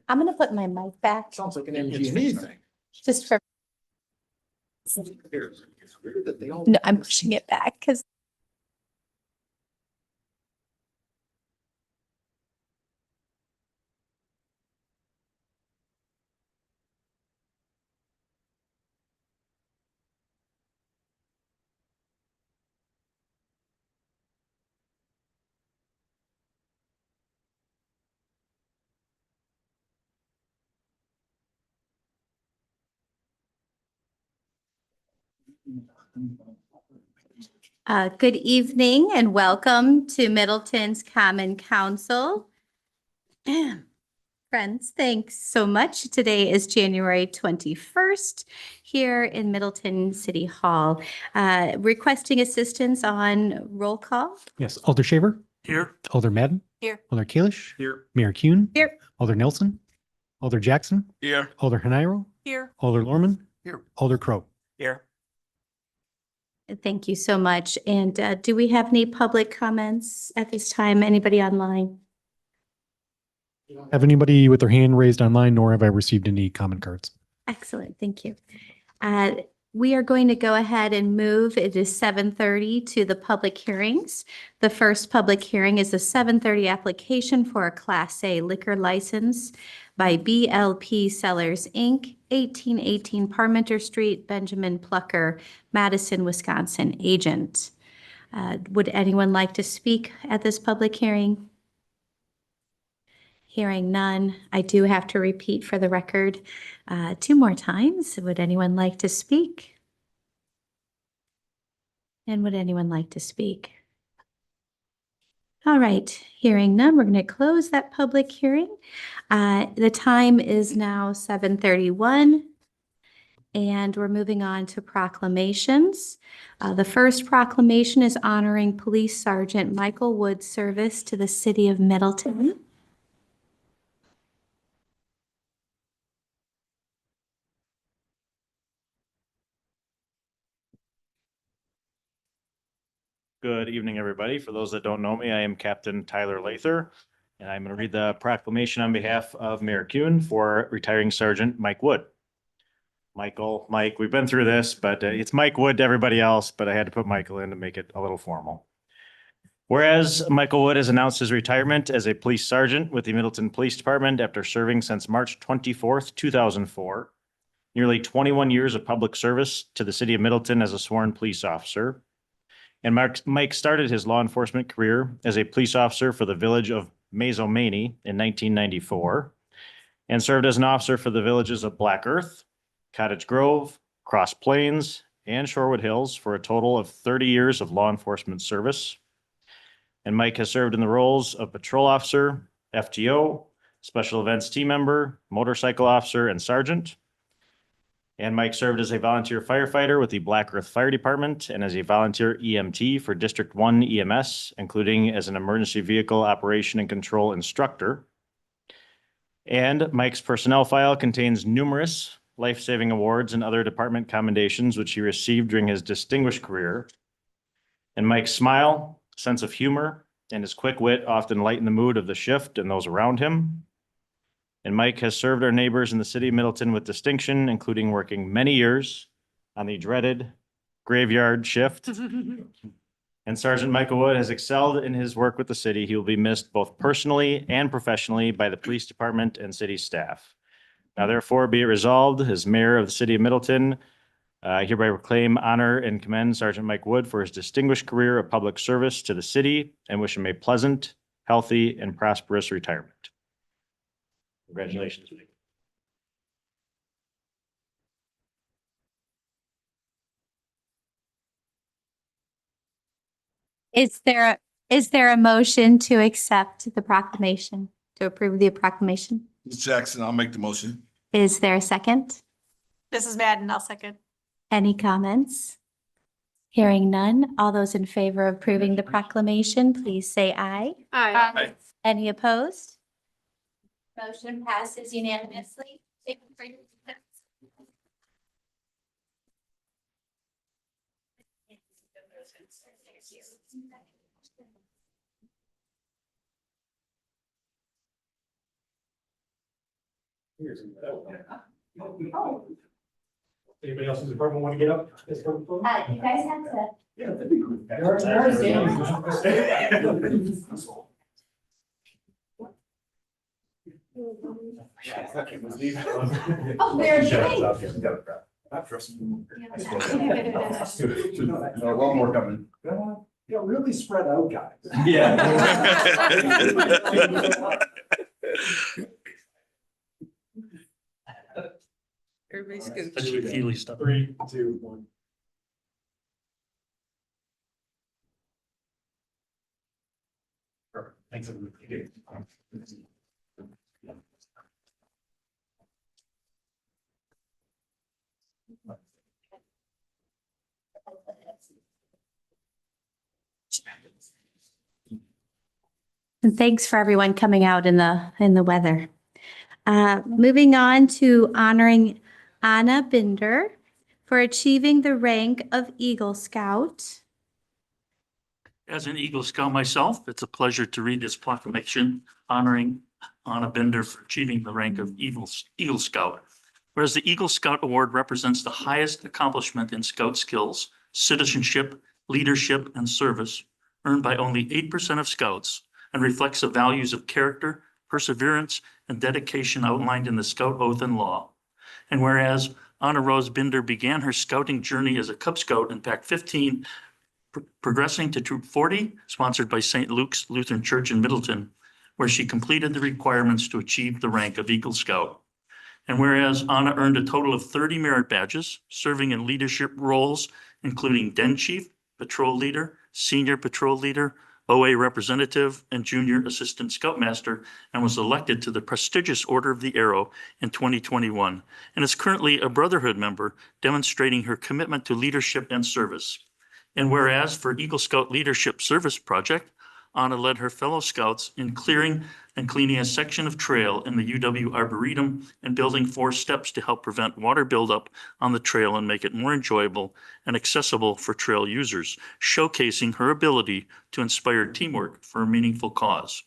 I'm gonna put my mic back Sounds like an MG&E thing. just for, It's weird that they all. no, I'm pushing it back because good evening and welcome to Middleton's Common Council. Friends, thanks so much. Today is January 21st here in Middleton City Hall. Requesting assistance on roll call. Yes, Alder Shaver. Here. Alder Madden. Here. Alder Kalish. Here. Mayor Kuhn. Here. Alder Nelson. Alder Jackson. Here. Alder Hanairo. Here. Alder Lorman. Here. Alder Crow. Here. Thank you so much. And do we have any public comments at this time? Anybody online? Have anybody with their hand raised online, nor have I received any comment cards. Excellent, thank you. We are going to go ahead and move. It is 7:30 to the public hearings. The first public hearing is a 7:30 application for a Class A liquor license by BLP Sellers, Inc., 1818 Parmenter Street, Benjamin Plucker, Madison, Wisconsin, agent. Would anyone like to speak at this public hearing? Hearing none, I do have to repeat for the record 2 more times. Would anyone like to speak? And would anyone like to speak? All right, hearing none, we're going to close that public hearing. The time is now 7:31. And we're moving on to proclamations. The first proclamation is honoring Police Sergeant Michael Wood's service to the city of Middleton. Good evening, everybody. For those that don't know me, I am Captain Tyler Lather, and I'm going to read the proclamation on behalf of Mayor Kuhn for retiring Sergeant Mike Wood. Mike, we've been through this, but it's Mike Wood to everybody else, but I had to put Michael in to make it a little formal. Whereas Michael Wood has announced his retirement as a police sergeant with the Middleton Police Department after serving since March 24th, 2004, nearly 21 years of public service to the city of Middleton as a sworn police officer. And Mike started his law enforcement career as a police officer for the village of Mazomanie in 1994 and served as an officer for the villages of Black Earth, Cottage Grove, Cross Plains, and Shorewood Hills for a total of 30 years of law enforcement service. And Mike has served in the roles of patrol officer, FTO, special events team member, motorcycle officer, and sergeant. And Mike served as a volunteer firefighter with the Black Earth Fire Department and as a volunteer EMT for District 1 EMS, including as an emergency vehicle operation and control instructor. And Mike's personnel file contains numerous life-saving awards and other department commendations, which he received during his distinguished career. And Mike's smile, sense of humor, and his quick wit often lighten the mood of the shift and those around him. And Mike has served our neighbors in the city of Middleton with distinction, including working many years on the dreaded graveyard shift. And Sergeant Michael Wood has excelled in his work with the city. He will be missed both personally and professionally by the police department and city staff. Now, therefore, be it resolved, as mayor of the city of Middleton, I hereby proclaim, honor, and commend Sergeant Mike Wood for his distinguished career of public service to the city and wish him a pleasant, healthy, and prosperous retirement. Congratulations, Mike. Is there a motion to accept the proclamation, to approve the proclamation? Ms. Jackson, I'll make the motion. Is there a second? This is Madden. I'll second. Any comments? Hearing none, all those in favor of approving the proclamation, please say aye. Aye. Any opposed? Motion passes unanimously. Anybody else in the department want to get up? You guys have to. Oh, there's One more coming. Really spread out, guys. Everybody's good. Feely stuff. 3, 2, 1. Perfect. Thanks, everybody. And thanks for everyone coming out in the weather. Moving on to honoring Anna Binder for achieving the rank of Eagle Scout. As an Eagle Scout myself, it's a pleasure to read this proclamation honoring Anna Binder for achieving the rank of Eagle Scout. Whereas the Eagle Scout Award represents the highest accomplishment in Scout skills, citizenship, leadership, and service earned by only 8% of Scouts and reflects the values of character, perseverance, and dedication outlined in the Scout Oath and Law. And whereas Anna Rose Binder began her scouting journey as a Cub Scout in Pack 15, progressing to Troop 40, sponsored by St. Luke's Lutheran Church in Middleton, where she completed the requirements to achieve the rank of Eagle Scout. And whereas Anna earned a total of 30 merit badges, serving in leadership roles, including Den Chief, Patrol Leader, Senior Patrol Leader, OA Representative, and Junior Assistant Scoutmaster, and was elected to the prestigious Order of the Arrow in 2021, and is currently a Brotherhood member, demonstrating her commitment to leadership and service. And whereas for Eagle Scout Leadership Service Project, Anna led her fellow Scouts in clearing and cleaning a section of trail in the UW Arboretum and building 4 steps to help prevent water buildup on the trail and make it more enjoyable and accessible for trail users, showcasing her ability to inspire teamwork for a meaningful cause.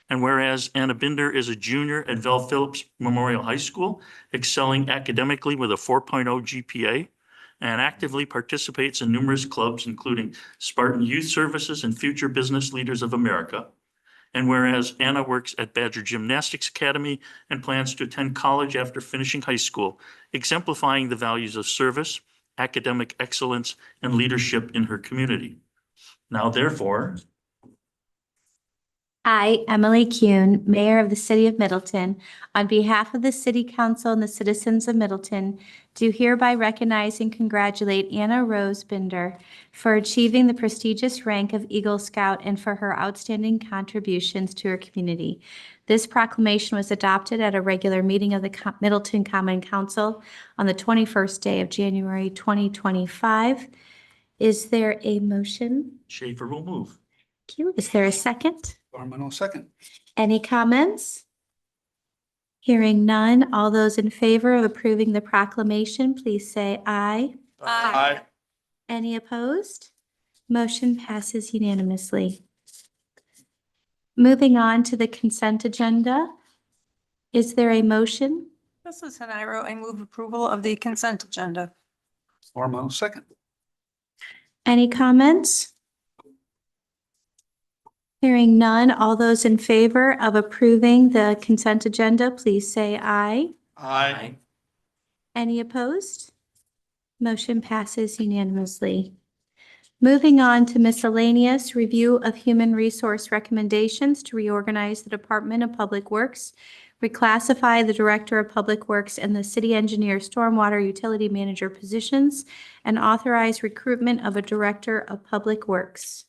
And whereas Anna Binder is a junior at Val Phillips Memorial High School, excelling academically with a 4.0 GPA, and actively participates in numerous clubs, including Spartan Youth Services and Future Business Leaders of America. And whereas Anna works at Badger Gymnastics Academy and plans to attend college after finishing high school, exemplifying the values of service, academic excellence, and leadership in her community. Now, therefore, I, Emily Kuhn, Mayor of the City of Middleton, on behalf of the City Council and the citizens of Middleton, do hereby recognize and congratulate Anna Rose Binder for achieving the prestigious rank of Eagle Scout and for her outstanding contributions to her community. This proclamation was adopted at a regular meeting of the Middleton Common Council on the 21st day of January 2025. Is there a motion? Schaefer will move. Thank you. Is there a second? Gorman will second. Any comments? Hearing none, all those in favor of approving the proclamation, please say aye. Aye. Any opposed? Motion passes unanimously. Moving on to the consent agenda. Is there a motion? This is Heniro. I move approval of the consent agenda. Gorman will second. Any comments? Hearing none, all those in favor of approving the consent agenda, please say aye. Aye. Any opposed? Motion passes unanimously. Moving on to miscellaneous review of human resource recommendations to reorganize the Department of Public Works, reclassify the Director of Public Works and the City Engineer Stormwater Utility Manager positions, and authorize recruitment of a Director of Public Works.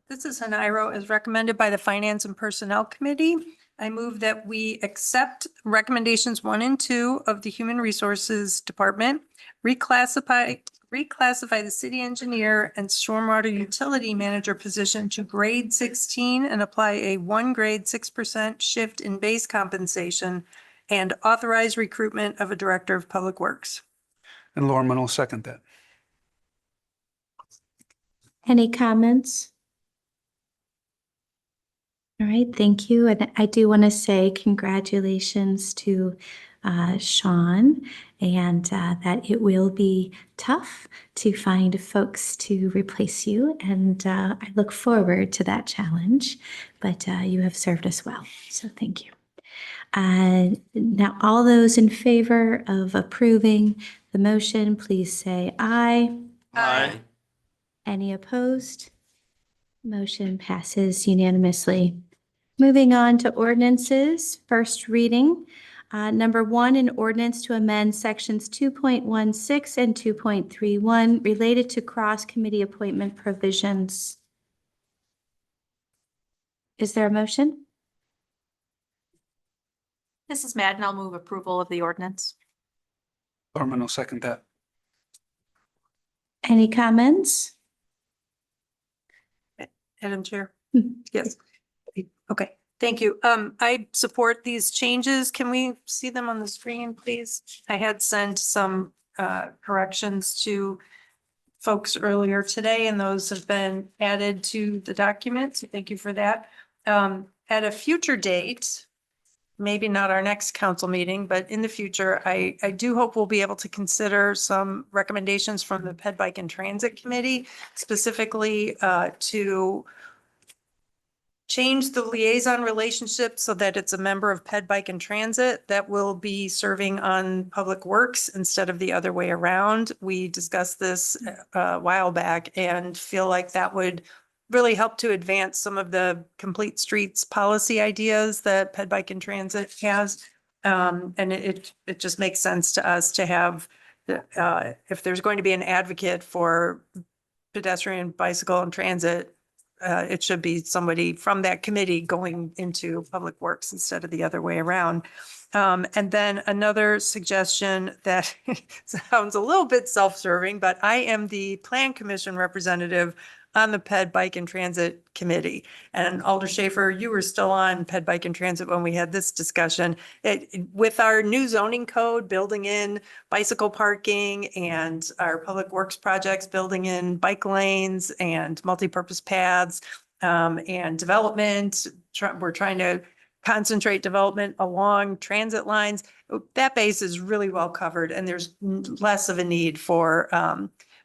This is Heniro as recommended by the Finance and Personnel Committee. I move that we accept recommendations 1 and 2 of the Human Resources Department, reclassify the City Engineer and Stormwater Utility Manager position to grade 16 and apply a 1 grade 6% shift in base compensation, and authorize recruitment of a Director of Public Works. And Lorman will second that. Any comments? All right, thank you. And I do want to say congratulations to Sean, and that it will be tough to find folks to replace you. And I look forward to that challenge, but you have served us well. So thank you. Now, all those in favor of approving the motion, please say aye. Aye. Any opposed? Motion passes unanimously. Moving on to ordinances, first reading. Number 1, an ordinance to amend sections 2.16 and 2.31 related to cross-committee appointment provisions. Is there a motion? This is Madden. I'll move approval of the ordinance. Lorman will second that. Any comments? Madam Chair? Hmm. Yes. Okay, thank you. I support these changes. Can we see them on the screen, please? I had sent some corrections to folks earlier today, and those have been added to the document. So thank you for that. At a future date, maybe not our next council meeting, but in the future, I do hope we'll be able to consider some recommendations from the Ped Bike and Transit Committee, specifically to change the liaison relationship so that it's a member of Ped Bike and Transit that will be serving on Public Works instead of the other way around. We discussed this a while back and feel like that would really help to advance some of the complete streets policy ideas that Ped Bike and Transit has. And it just makes sense to us to have, if there's going to be an advocate for pedestrian, bicycle and transit, it should be somebody from that committee going into Public Works instead of the other way around. And then another suggestion that sounds a little bit self-serving, but I am the Plan Commission representative on the Ped Bike and Transit Committee. And Alder Schaefer, you were still on Ped Bike and Transit when we had this discussion. With our new zoning code, building in bicycle parking and our public works projects, building in bike lanes and multipurpose paths and development, we're trying to concentrate development along transit lines. That base is really well covered, and there's less of a need for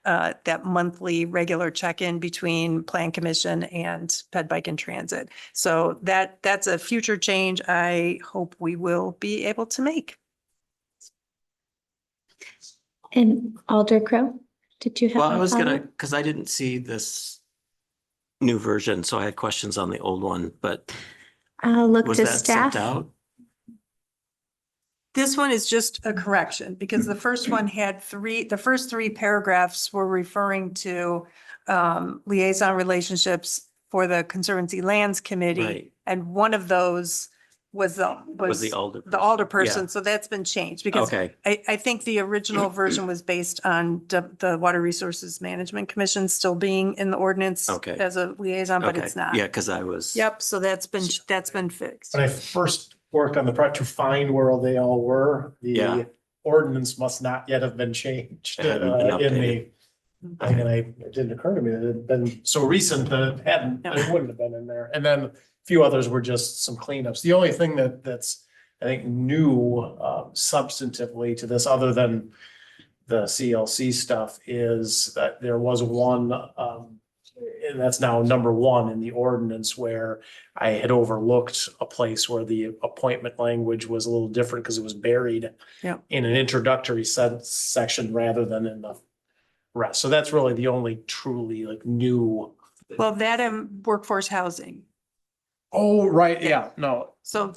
that monthly regular check-in between Plan Commission and Ped Bike and Transit. So that's a future change I hope we will be able to make. And Alder Crow, did you have? Well, I a was gonna, follow-up? because I didn't see this new version, so I had questions on the old one, but I'll look was to that staff. sent out? This one is just a correction because the first one had the first 3 paragraphs were referring to liaison relationships for the Conservancy Lands Committee. Right. And one of those was the alder. alderperson. So that's been changed because Okay, I think the original version was based on the Water Resources Management Commission still being in the ordinance Okay. as a liaison, but okay. it's not. Yeah, because I was. Yep, so that's been fixed. When I first worked on the project to find where they all were, Yeah. the ordinance must not yet have been changed. It hadn't been In the, updated. and it didn't occur to me that it had been so recent that it hadn't, Yeah. it wouldn't have been in there. And then a few others were just some cleanups. The only thing that's, I think, new substantively to this, other than the CLC stuff, is that there was one, and that's now number 1 in the ordinance, where I had overlooked a place where the appointment language was a little different because it was buried Yeah. in an introductory section rather than in the rest. So that's really the only truly like new. Well, that and workforce housing. Oh, right. Yeah, no. So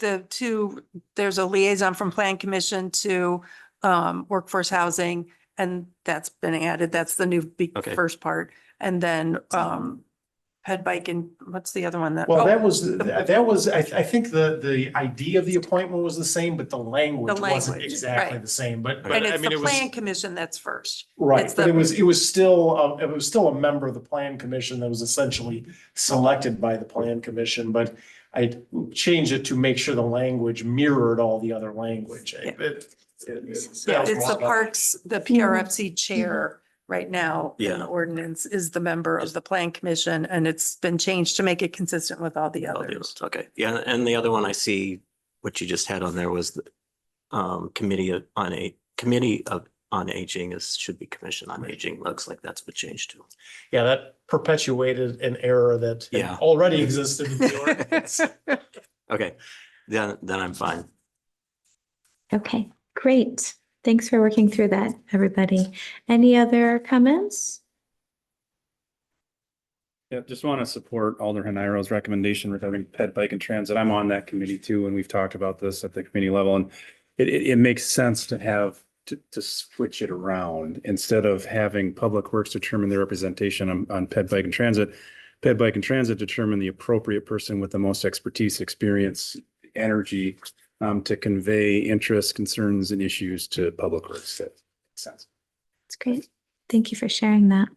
there's a liaison from Plan Commission to workforce housing, and that's been added. That's the new big Okay. first part. And then Ped Bike and what's the other one that? Well, oh, that was, I think the idea of the appointment was the same, but the language wasn't language, exactly right. the same, but And I it's mean, the it was. Plan Commission that's first. Right, It's but the- it was still a member of the Plan Commission that was essentially selected by the Plan Commission, but I changed it to make sure the language mirrored all the other language. Yeah. It- Yeah, it's the parks, the PRFC chair right now in Yeah. the ordinance is the member of the plan commission, and it's been changed to make it consistent with all the Oh, the others. others, okay. Yeah, and the other one I see, what you just had on there was the on aging should be commission on aging. Looks like that's been changed too. Yeah, that perpetuated an error that had Yeah. already existed in the ordinance. Okay, then I'm fine. Okay, great. Thanks for working through that, everybody. Any other comments? Yeah, just want to support Alder Heniro's recommendation regarding ped bike and transit. I'm on that committee too, and we've talked about this at the committee level, and it makes sense to have to switch it around instead of having Public Works determine their representation on ped bike and transit. Ped bike and transit determine the appropriate person with the most expertise, experience, energy to convey interests, concerns, and issues to Public Works. That makes sense. That's great. Thank you for sharing that.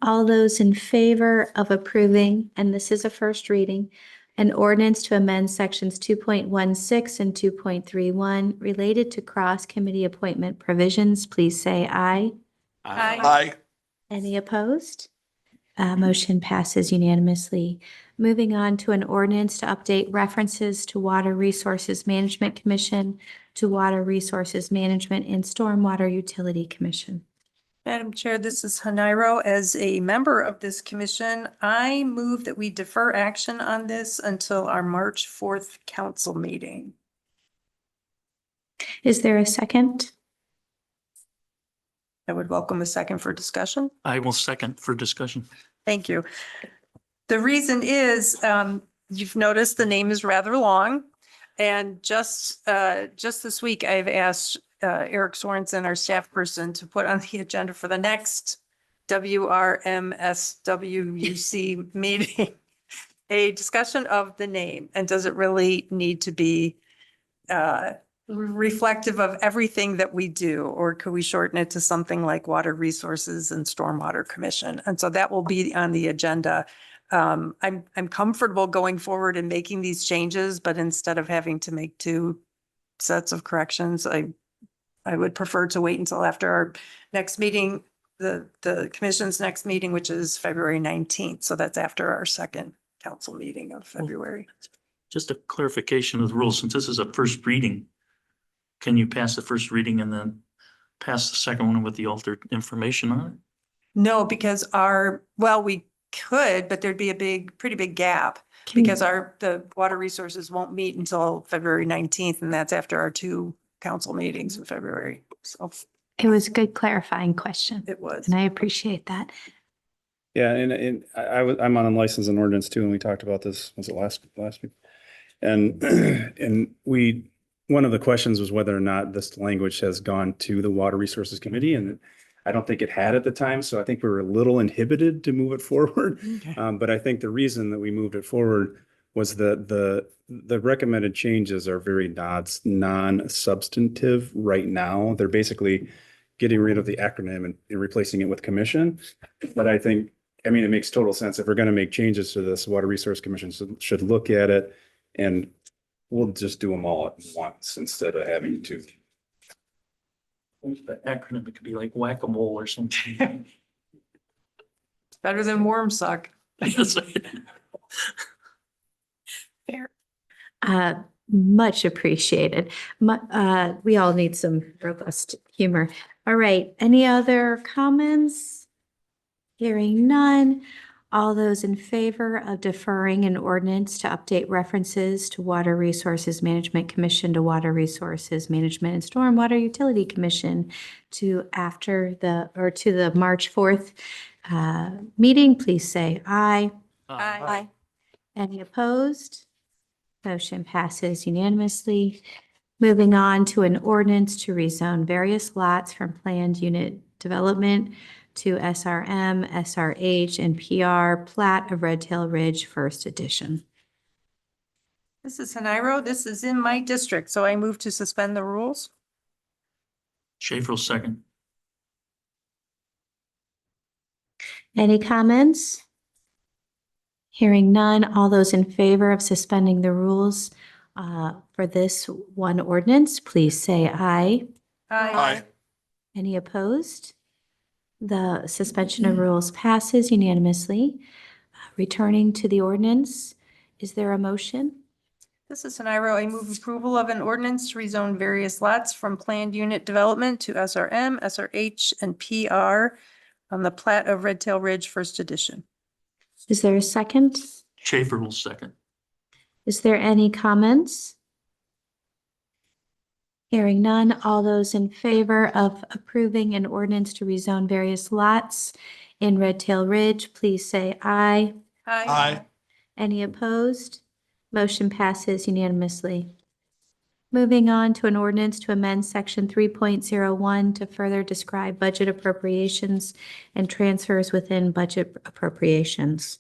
All those in favor of approving, and this is a first reading, an ordinance to amend sections 2.16 and 2.31 related to cross-committee appointment provisions, please say aye. Aye. Any opposed? Motion passes unanimously. Moving on to an ordinance to update references to Water Resources Management Commission to Water Resources Management and Stormwater Utility Commission. Madam Chair, this is Haniro. As a member of this commission, I move that we defer action on this until our March 4th council meeting. Is there a second? I would welcome a second for discussion. I will second for discussion. Thank you. The reason is, you've noticed the name is rather long. And just this week, I've asked Eric Sorensen, our staff person, to put on the agenda for the next WRMSWUC meeting, a discussion of the name. And does it really need to be reflective of everything that we do? Or could we shorten it to something like Water Resources and Stormwater Commission? And so that will be on the agenda. I'm comfortable going forward and making these changes, but instead of having to make two sets of corrections, I would prefer to wait until after our next meeting, the commission's next meeting, which is February 19th. So that's after our second council meeting of February. Just a clarification of the rules, since this is a first reading, can you pass the first reading and then pass the second one with the altered information on it? No, because we could, but there'd be a pretty big gap Can- because the water resources won't meet until February 19th, and that's after our two council meetings in February. So It was a good clarifying question, it was. and I appreciate that. Yeah, and I'm on unlicensed and ordinance too, and we talked about this, was it last week? And one of the questions was whether or not this language has gone to the Water Resources Committee, and I don't think it had at the time, so I think we were a little inhibited to move it forward. Okay. But I think the reason that we moved it forward was that the recommended changes are very non-substantive right now. They're basically getting rid of the acronym and replacing it with commission. But I mean, it makes total sense. If we're going to make changes to this, Water Resource Commission should look at it, and we'll just do them all at once instead of having to. The acronym, it could be like whack-a-mole or something. Better than worm suck. Fair. Much appreciated. We all need some robust humor. All right, any other comments? Hearing none. All those in favor of deferring an ordinance to update references to Water Resources Management Commission to Water Resources Management and Stormwater Utility Commission to the March 4th meeting, please say aye. Aye. Any opposed? Motion passes unanimously. Moving on to an ordinance to rezone various lots from planned unit development to SRM, SRH, and PR plat of Red Tail Ridge First Edition. This is Haniro. This is in my district, so I move to suspend the rules. Schaefer will second. Any comments? Hearing none, all those in favor of suspending the rules for this one ordinance, please say aye. Aye. Any opposed? The suspension of rules passes unanimously. Returning to the ordinance, is there a motion? This is an IRO. I move approval of an ordinance to rezone various lots from planned unit development to SRM, SRH, and PR on the plat of Red Tail Ridge First Edition. Is there a second? Schaefer will second. Is there any comments? Hearing none, all those in favor of approving an ordinance to rezone various lots in Red Tail Ridge, please say aye. Aye. Any opposed? Motion passes unanimously. Moving on to an ordinance to amend section 3.01 to further describe budget appropriations and transfers within budget appropriations.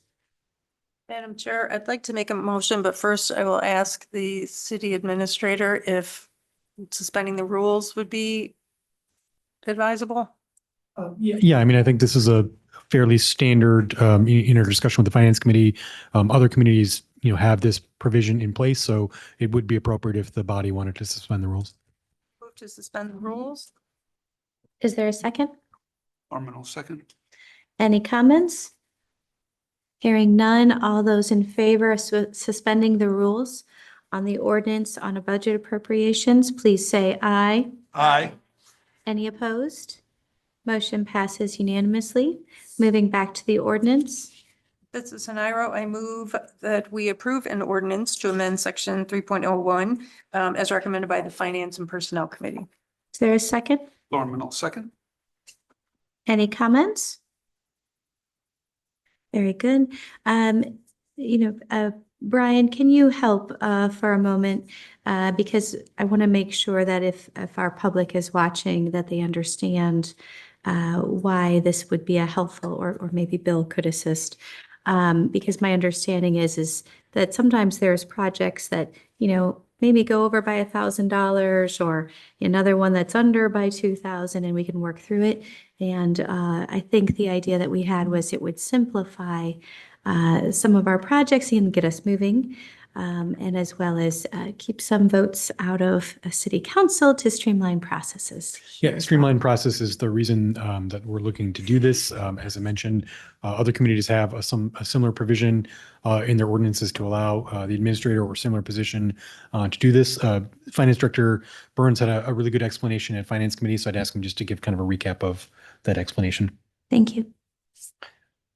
Madam Chair, I'd like to make a motion, but first I will ask the city administrator if suspending the rules would be advisable. Yeah, I mean, I think this is a fairly standard in our discussion with the finance committee. Other communities, have this provision in place, so it would be appropriate if the body wanted to suspend the rules. Move to suspend the rules. Is there a second? Norman will second. Any comments? Hearing none, all those in favor of suspending the rules on the ordinance on a budget appropriations, please say aye. Aye. Any opposed? Motion passes unanimously. Moving back to the ordinance. This is an IRO. I move that we approve an ordinance to amend section 3.01 as recommended by the Finance and Personnel Committee. Is there a second? Norman will second. Any comments? Very good. Brian, can you help for a moment? Because I want to make sure that if our public is watching, that they understand why this would be a helpful, or maybe Bill could assist. Because my understanding is that sometimes there's projects that, maybe go over by $1,000 or another one that's under by 2,000 and we can work through it. And I think the idea that we had was it would simplify some of our projects and get us moving. And as well as keep some votes out of a city council to streamline processes. Yeah, streamlined process is the reason that we're looking to do this. As I mentioned, other communities have a similar provision in their ordinances to allow the administrator or similar position to do this. Finance Director Burns had a really good explanation at Finance Committee, so I'd ask him just to give kind of a recap of that explanation. Thank you.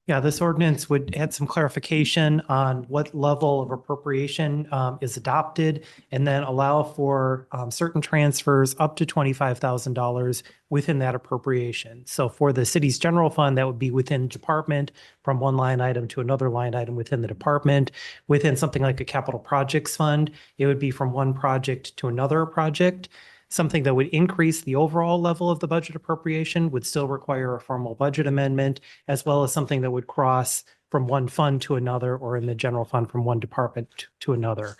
Yeah, this ordinance would add some clarification on what level of appropriation is adopted, and then allow for certain transfers up to $25,000 within that appropriation. So for the city's general fund, that would be within department, from one line item to another line item within the department. Within something like a capital projects fund, it would be from one project to another project. Something that would increase the overall level of the budget appropriation would still require a formal budget amendment, as well as something that would cross from one fund to another, or in the general fund from one department to another.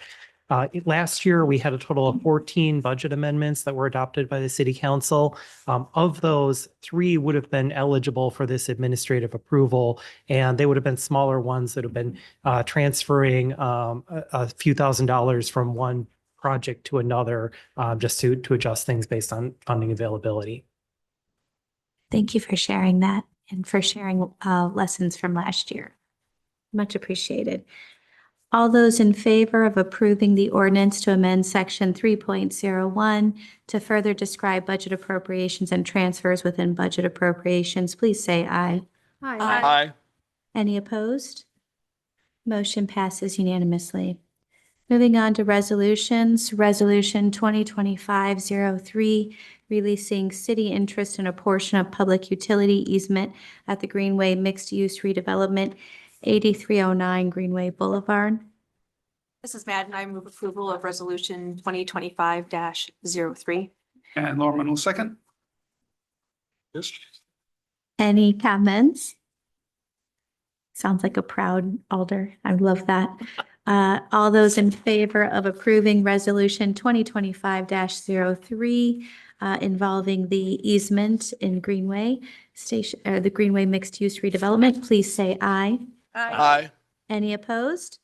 Last year, we had a total of 14 budget amendments that were adopted by the city council. Of those, 3 would have been eligible for this administrative approval, and they would have been smaller ones that have been transferring a few $1,000s from one project to another, just to adjust things based on funding availability. Thank you for sharing that and for sharing lessons from last year. Much appreciated. All those in favor of approving the ordinance to amend section 3.01 to further describe budget appropriations and transfers within budget appropriations, please say aye. Aye. Any opposed? Motion passes unanimously. Moving on to resolutions, Resolution 2025-03, releasing city interest in a portion of public utility easement at the Greenway Mixed-Use Redevelopment, 8309 Greenway Boulevard. This is Madden. I move approval of resolution 2025-03. And Norman will second. Yes. Any comments? Sounds like a proud alder. I love that. All those in favor of approving resolution 2025-03 involving the easement in Greenway Station, or the Greenway Mixed Use Redevelopment, please say aye. Aye. Any opposed?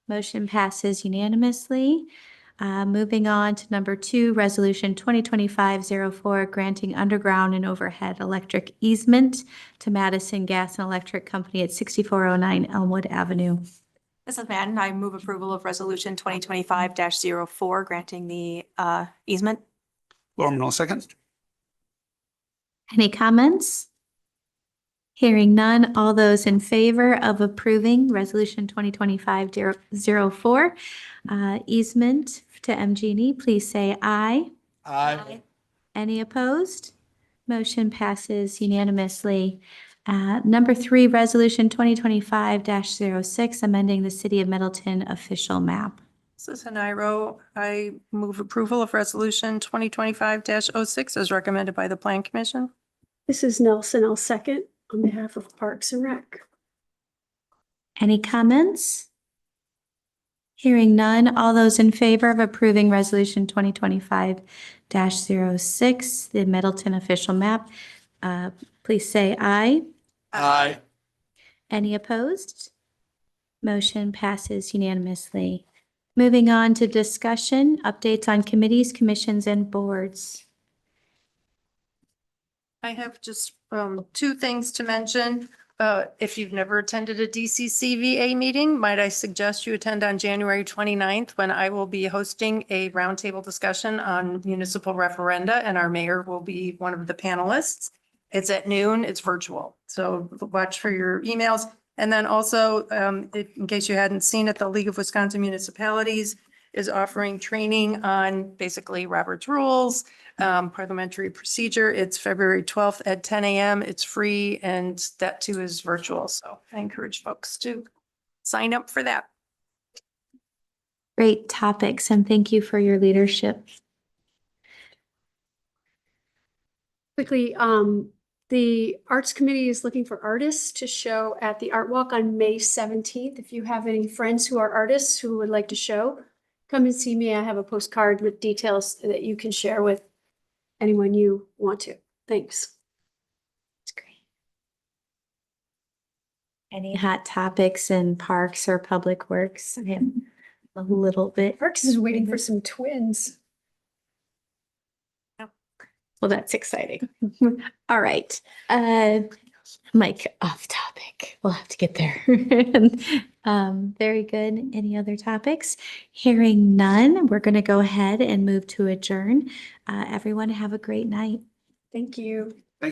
Motion passes unanimously. Moving on to number 2, Resolution 2025-04, granting underground and overhead electric easement to Madison Gas and Electric Company at 6409 Elmwood Avenue. Mrs. Madden, I move approval of resolution 2025-04, granting the easement. Gorman will second. Any comments? Hearing none, all those in favor of approving Resolution 2025-04, easement to MG&E, please say aye. Aye. Any opposed? Motion passes unanimously. Number 3, Resolution 2025-06, amending the City of Middleton official map. This is an IRO. I move approval of resolution 2025-06 as recommended by the Plan Commission. This is Nelson. I'll second on behalf of Parks and Rec. Any comments? Hearing none, all those in favor of approving Resolution 2025-06, the Middleton official map, please say aye. Aye. Any opposed? Motion passes unanimously. Moving on to discussion, updates on committees, commissions, and boards. I have just 2 things to mention. If you've never attended a DCCVA meeting, might I suggest you attend on January 29th when I will be hosting a roundtable discussion on municipal referenda, and our mayor will be one of the panelists. It's at noon, it's virtual, so watch for your emails. And then also, in case you hadn't seen it, the League of Wisconsin Municipalities is offering training on basically Robert's Rules, parliamentary procedure. It's February 12th at 10 a.m. It's free, and that too is virtual. So I encourage folks to sign up for that. Great topics, and thank you for your leadership. Quickly, the Arts Committee is looking for artists to show at the Art Walk on May 17th. If you have any friends who are artists who would like to show, come and see me. I have a postcard with details that you can share with anyone you want to. Thanks. That's great. Any hot topics in parks or public works? I am a little bit. Parks is waiting for some twins. Well, that's exciting. All right. Mike, off topic. We'll have to get there. Very good. Any other topics? Hearing none, we're going to go ahead and move to adjourn. Everyone have a great night. Thank you.